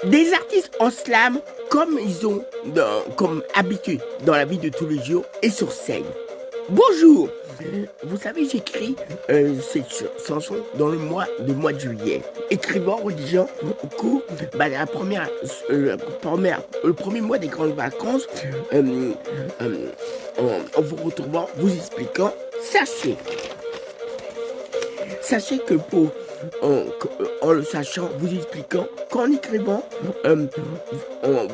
Des artistes en slam comme ils ont comme habitude dans la vie de tous les jours et sur scène. Bonjour. Vous savez, j'écris cette chanson dans le mois de juillet. Écrivant, rédigeant au cours le premier mois des grandes vacances, en vous retrouvant, vous expliquant, sachez que en le sachant, vous expliquant, qu'en écrivant, en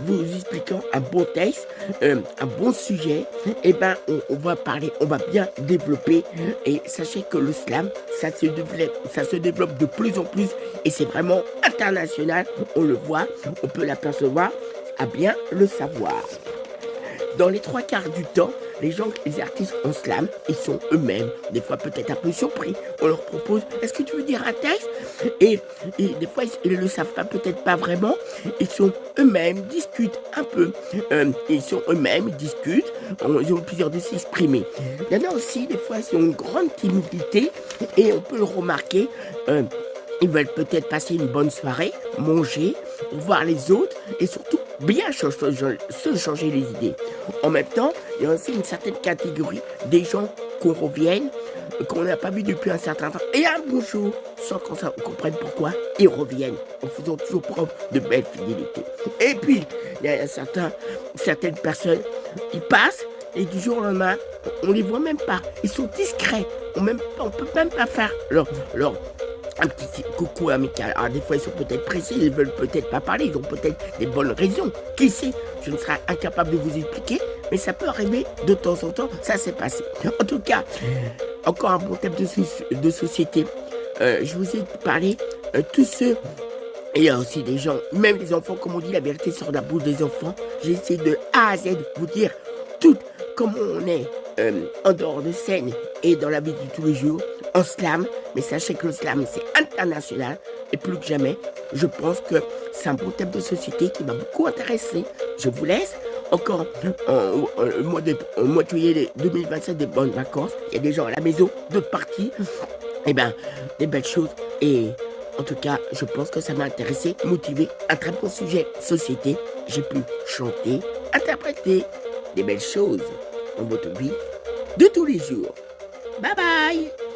vous expliquant un bon texte, un bon sujet, et ben on va parler, on va bien développer. Et sachez que le slam, ça se développe de plus en plus et c'est vraiment international. On le voit, on peut l'apercevoir, à bien le savoir. Dans les 3 quarts du temps, les artistes en slam, ils sont eux-mêmes, des fois peut-être un peu surpris. On leur propose, est-ce que tu veux dire un texte et des fois, ils ne le savent pas, peut-être pas vraiment. Ils sont eux-mêmes, discutent un peu. Ils sont eux-mêmes, ils discutent. Ils ont plusieurs de s'exprimer. Il y en a aussi, des fois, ils ont une grande timidité et on peut le remarquer. Ils veulent peut-être passer une bonne soirée, manger, voir les autres et surtout bien se changer les idées. En même temps, il y a aussi une certaine catégorie des gens qu'on n'a pas vu depuis un certain temps. Et un bonjour, sans qu'on comprenne pourquoi, ils reviennent en faisant toujours preuve de belle fidélité. Et puis, il y a certaines personnes, ils passent et du jour au lendemain, on les voit même pas. Ils sont discrets. On peut même pas faire leur un petit coucou amical. Alors des fois ils sont peut-être pressés, ils veulent peut-être pas parler, ils ont peut-être des bonnes raisons. Qui sait? Je ne serai incapable de vous expliquer, mais ça peut arriver de temps en temps, ça s'est passé. En tout cas, encore un bon thème de société. Je vous ai parlé tous ceux, et il y a aussi des gens, même les enfants, comme on dit la vérité sur la bouche des enfants. J'ai essayé de A à Z vous dire tout comment on est en dehors de scène et dans la vie de tous les jours, en slam. Mais sachez que le slam, c'est international. Et plus que jamais, je pense que c'est un bon thème de société qui m'a beaucoup intéressé. Je vous laisse. Encore au mois de juillet 2027, des bonnes vacances. Il y a des gens à la maison, d'autres parties. Eh bien, des belles choses. Et en tout cas, je pense que ça m'a intéressé, motivé. Un très bon sujet société. J'ai pu chanter, interpréter des belles choses dans votre vie de tous les jours. Bye bye!